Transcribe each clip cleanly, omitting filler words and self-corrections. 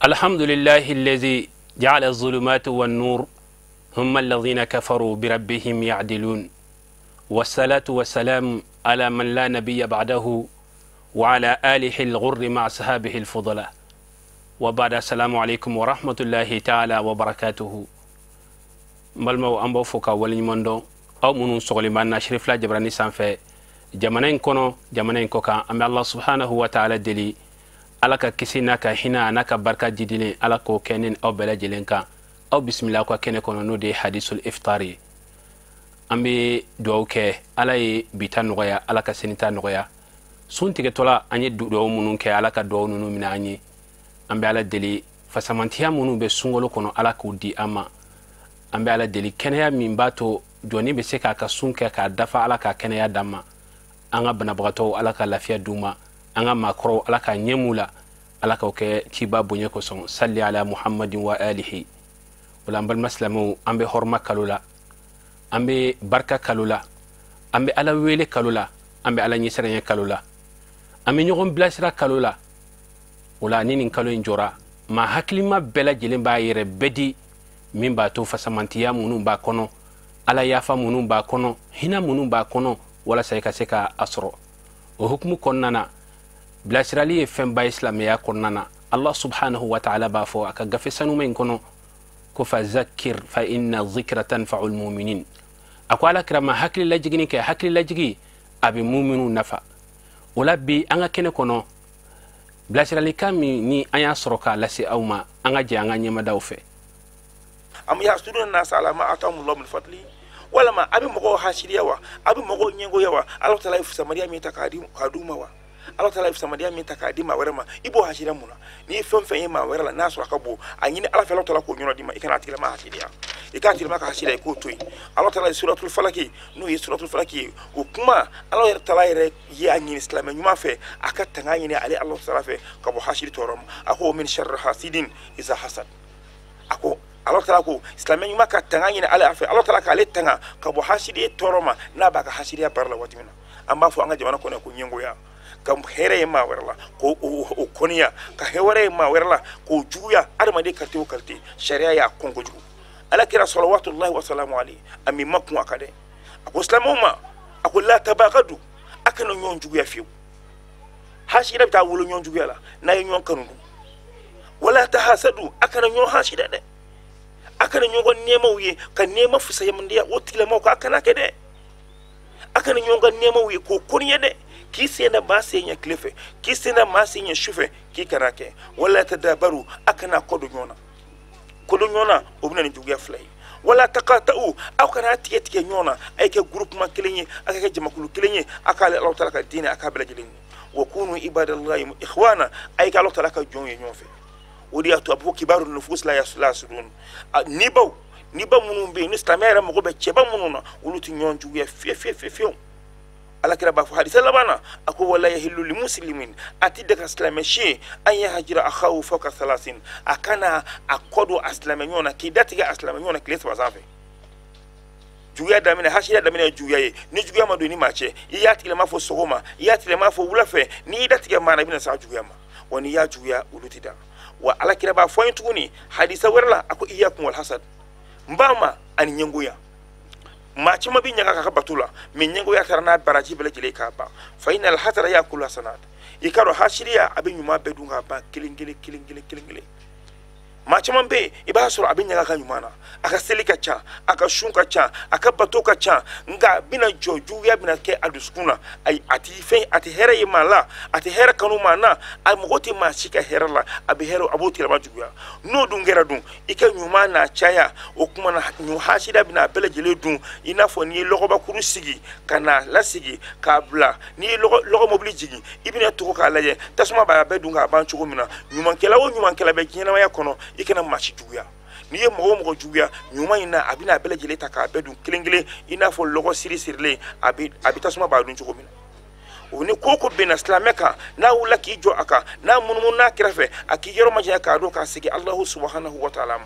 الحمد لله الذي جعل الظلمات والنور هم الذين كفروا بربهم يعدلون والصلاة والسلام على من لا نبي بعده وعلى آله الغر مع أصحابه الفضلاء وبعد السلام عليكم ورحمة الله تعالى وبركاته ملمو أمبو فوكا ولنمندو أو منون سغلي من نشرف لا جبراني سانفي جمانين كونو جمانين كوكا أمي الله سبحانه وتعالى دلي alaka kisi naka hina naka barka jidile alako kenen aw bela jelenka aw bismillah ko kene kono no de hadisul iftari ambe duaw ke alay bitan noya alaka senita noya suntige tola anye duaw munun ke alaka duaw nunu mina anye ambe ala deli fasamantiya munu be sungolo kono alaka udi ama ambe ala deli kenya mimbato joni be seka ka sunke ka dafa alaka kenya dama anga banabagato alaka lafiya duma anga makro alaka nyemula alaka oke tiba bonye ko son salli ala muhammadin wa alihi wala mbal maslamu ambe horma kalula ambe barka kalula ambe ala wele kalula ambe ala nyisere kalula ambe nyogon blasira kalula wala ninin kalo njora ma haklima bela jelen ba yere bedi min ba to fasamantiya munun ba kono ala yafa munun ba kono hina munun ba kono wala sayka seka asro o hukmu konnana blasirali femba islamiya konnana Allah subhanahu wa ta'ala ba fo aka gafisanu men kono ko fa zakkir fa inna dhikra tanfa'u almu'minin akwala krama hakli lajigini ke hakli lajigi abi mu'minu nafa wala bi anga kene kono blasirali kami ni aya soroka lasi awma anga je anga nyema dawfe am yasudun nas ala ma atamullahu min fadli wala ma abi mogo hashiriyawa abi mogo nyengo yawa Allah ta'ala ifsa mariya mi takadi kaduma wa Allah ta'ala ifsa mariya mi takadi ma werema ibo hashiriya muna ni fenfen ma werala nasu akabo anyini Allah ta'ala ko nyono dima ikana atila ma hashiriya ikatila ma ka hashiriya ko toy Allah ta'ala suratul falaki no suratul falaki ko kuma Allah ta'ala yere yi anyini islam nyuma fe akatta ngani ali Allah ta'ala fe ka bo hashiri torom ako min sharri hasidin iza hasad ako Allah ta'ala ko islamiyyu maka tangani ala afi Allah ta'ala ka letanga ka bo hashidi toroma na baka hashidi barla watimina amma fo anga jamana ko ne ko nyengo ya kam here ma werla ko o konia ka heware ma werla ko juya adama de karti o karti sharia ya kongo jugu ala kira salawatullahi wa salamu alayhi ami makku akade ako islamuma ako la tabaqadu akano nyon jugu ya fiu hashida ta wulu nyon jugu ya la na nyon kanu wala tahasadu akano nyon hashida de akana nyongo nema wiye ka nema fusa yamundiya wotile moko akana kede akana nyongo nema wiye ko koniye de kisena masenya klefe kisena masenya shufe kikarake wala tadabaru akana kodo nyona obuna ni jugia flay wala taqata'u akana tiyetiye nyona ayke groupe ma kelenye akake jamakulu kelenye akale Allah ta'ala ka dina akabela jelenye wa kunu ibadallahi ikhwana ayke Allah ta'ala ka jonye nyonfe wodi atu abu kibaru nufus la yasudun niba munumbe ni islamera mo be cheba mununa uluti nyonju ya fe ala kira ba fu hadisa labana ako wala yahillu lil muslimin atidaka islamashi an yahjira akhahu fawqa 30 akana akodo aslamanyona kidatiga aslamanyona kilesa basafe juya damina hashira damina juya ni juya madu ni mache iyati le mafo sogoma iyati le mafo wulafe ni idatiga mana bina sa juya ma wani ya juya ulutida wa ala kira ba foyin tuguni hadisa werla ako iyakum wal hasad mbama an nyengoya machi mabi nyaka ka batula min nyengoya tarana baraji bele jile ka ba fa inal hasara yakulu hasanat ikaro hashiriya abin yuma bedunga ba kilingile machi mambe iba sura abin nyaka ka yumana aka selika cha aka shunka cha aka batoka cha nga bina joju ya bina ke aduskuna ay ati hera yimala ati hera kanuma na ay mogoti ma shika herala abi hero aboti la majuya no dungera dun ika nyuma na chaya okuma na nyu hashida bina bele jele dun inafo ni logo bakuru sigi kana lasigi kabla ni logo mobili jigi ibina to ka laye tasuma ba bedunga banchugo mina nyuma kela be kina ya kono ikena machi juya ni ye mogo juya nyuma ina abina bele jele ta ka bedun kilingile ina fo logo siri sirle abi tasuma ba dun chugo mina o ni koko bena islameka na wula ki jo aka na munmun na kirafe aki yoro maja ka do ka sigi Allah subhanahu wa ta'ala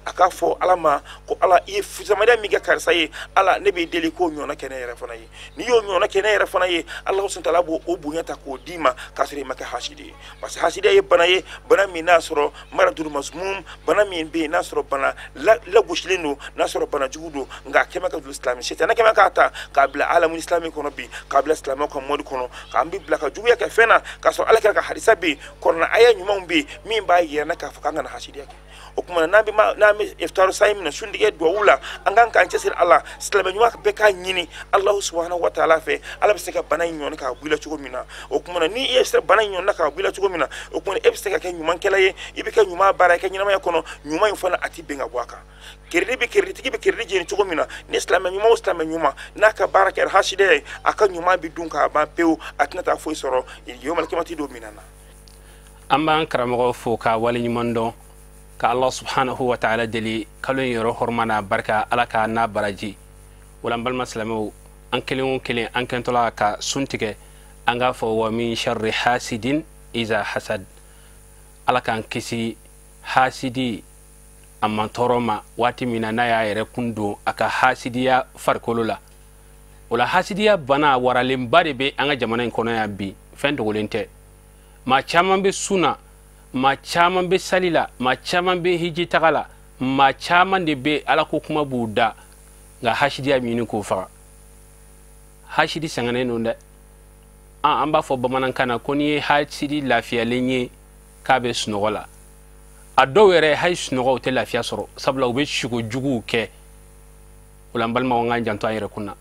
aka fo alama ko ala e fuzamada mi ga karsa ye ala ne be deli ko nyona kene yere fana ye ni yo nyona kene yere fana ye Allah subhanahu wa ta'ala bo o bunyata ko dima kasri maka hashidi bas hashidi ye bana mi nasro maradul mazmum bana mi be nasro bana la gushilino nasro bana juhudo nga kema ka dul islam shetana kema ka ta kabla alamul islami kono bi kabla islam ko modi kono ka ambi blaka juya ka fena ka so ala ka hadisa bi korna aya nyuma bi mi ba yerna ka fakanga na hashidi yake okuma nabi nami iftar saim na sundige do wula angan kan cesir Allah islami nyuma be ka nyini Allah subhanahu wa ta'ala fe ala be ka bana nyon ka bula chugo mina okuma ni yesa bana nyon ka bula chugo mina okuma ebse ka nyuma kelaye ibi ka nyuma bara ka nyuma yakono nyuma yufana ati benga gwaka kirri be kirri tigi be kirri jeni chugo mina ni islami nyuma naka baraka hashide aka nyuma bi dunka ba pew atnata fo soro yomal kimati do minana amba an karamo fo ka wali nyimondo ka Allah subhanahu wa ta'ala deli kalon yoro hormana barka alaka na baraji wala bal maslamu an kelen an kentola ka suntige an ga fo wa min sharri hasidin iza hasad alaka an kisi hasidi amma toroma wati mina na ya yere kundo aka hasidiya farkolula wala hasidiya bana waralen bare be an ga jamanan kono ya bi fendo golente ma chaman be suna ma chaman be salila ma chaman be hiji tagala ma chaman de be ala ko kuma buda ga hashidi amini ko fa hashidi sangane no nda an ba fo bamanan kana ko ni hashidi lafiya lenye ka be sunogola ado were hay sunogo te lafiya soro sabla ube shugo jugu ke ulambal ma wanga janto ayre kunna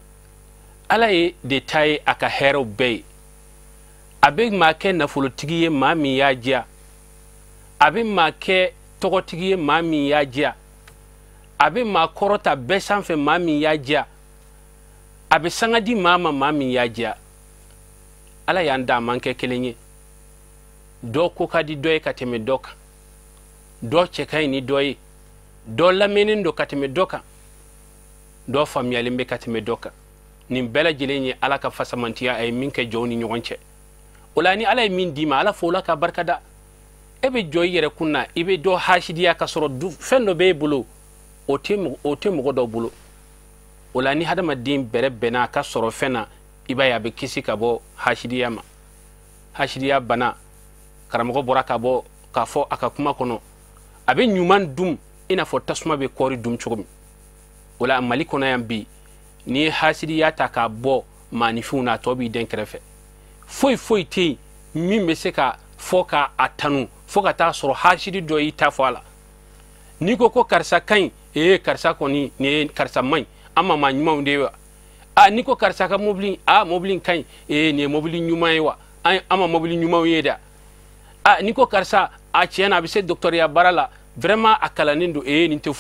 ala e detail aka hero be abe ma ke na folotigi ma mi yaja abe ma ke togotigi ma mi yaja abe ma korota besanfe ma mi yaja abe sangadi mama ma mi yaja ala yanda manke kelenye do ko kadi doy kateme doka do chekay ni doy do lamenen do kateme doka do famiyale mbe kateme doka nim bela jilenye ala ka fasamantiya ay minke joni nyonche olani ala min dima ala fola ka barkada ebe joy yere kunna ibe do hashidiya ka soro du fendo be bulo o temu godo bulo olani hadama dim bere bena ka soro fena iba ya be kisi ka bo hashidiya ma hashidiya bana karamo bora ka bo ka fo aka kuma kono abe nyuman dum ina fo tasuma be kori dum chugum wala maliko na yambi ni hasidiya ta ka bo manifuna to bi den krefe foi te mi meseka foka atanu foka ta soro hashidi do yi ta foala ni ko karsa kan karsa ko ni karsa mai amma ma nyuma undewa ni ko karsa ka moblin kan ne moblin nyuma yiwa amma moblin nyuma yeda ni ko karsa chiena bi se docteur ya barala vraiment akala nindo nte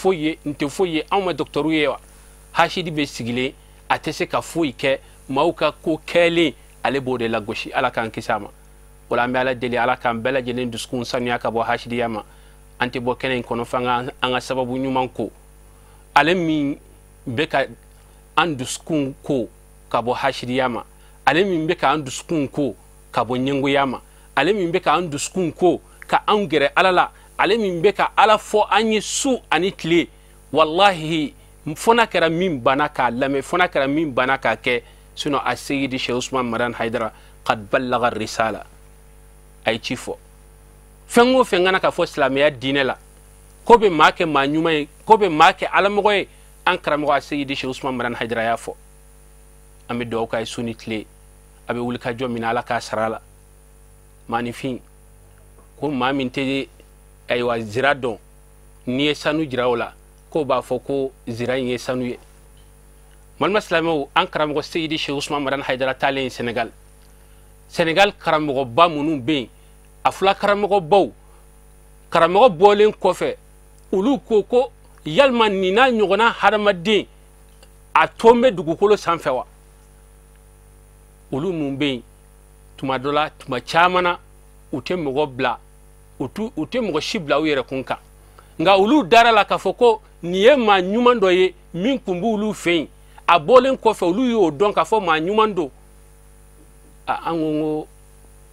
foye amma docteur yewa hashidi be sigile atese ka foi ke mauka ko kele ale bode la goshi ala kan kisama wala ambe ala deli ala kan bela jelen duskun sanya ka bo hashidi yama anti bo kenen kono fanga anga sababu nyuman ko ale mi beka anduskun ko ka bo hashidi yama ale mi beka anduskun ko ka bo nyengu yama ale mi beka anduskun ko ka angere alala ale mi beka ala fo anyi su anitle wallahi fona kara min banaka lame fona kara min banaka ke سنو السيد شيخ عثمان مران حيدر قد بلغ الرسالة أي تشيفو فنو فنغانا كفو إسلامية دين لا كوبي ماكي ما نيومي كوبي ماكي على مغوي أنكرا مغوي السيد شيخ عثمان مران حيدر يافو أمي دوكا يسوني تلي أبي ولكا جو من علاكا سرالا ماني فين كو ما من تدي أيوا زرادون نيه سانو جراولا كو بافو كو زراين يسانو يه mal maslamo an karamogo seydi cheikh ousmane madan haydara talen senegal karamogo ba munun be afula karamogo bolen kofe ulu koko yalma nina nyogona hadamadin a tombe dugukolo sanfewa ulu mun be tuma dola tuma chamana utemogo bla utemogo shibla uyere kunka nga ulu dara la kafoko niye ma nyumando ye min kumbu ulu fein a bolen kofe ulu yo don ka fo ma nyumando angongo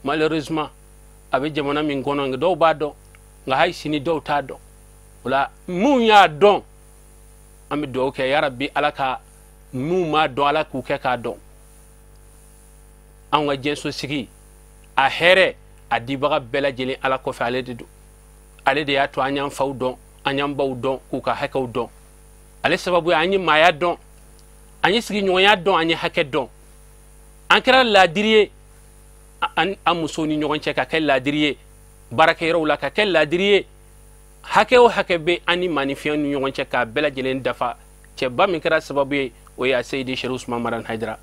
malheureusement abe jamana min gono nga do ba do nga hay sini do ta do wala mun ya don ami do ke ya rabbi alaka mu ma do ala ku ke ka do an wa jenso sigi a here a dibaga bela jeli ala ko fa ale de do ale de ya to anyam faw don anyam baw don ku ka hakaw don ale sababu anyi maya don anyi sigi nyoya don anyi hake don an kira ladiriye an musoni nyogon che ka kel ladiriye barake rawla ka kel ladiriye hake o hake be ani manifiyan nyogon che ka bela jelen dafa che ba min kira sababu o ya sayyidi Sheikh Usman Maran Haidara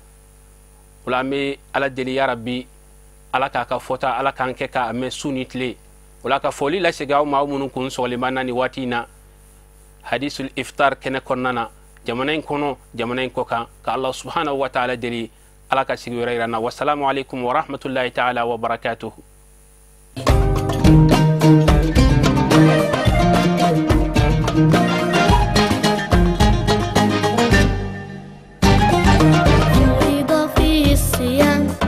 wala me ala deli ya rabbi ala ka fota ala kan ke ka me sunitle wala ka foli la sega o mawmun kun soli manani watina hadisul iftar kene konnana jamanain kono jamanain koka ka Allah subhanahu wa ta'ala deli ala ka sigi rayrana wassalamu alaikum wa rahmatullahi ta'ala wa barakatuh في الصيام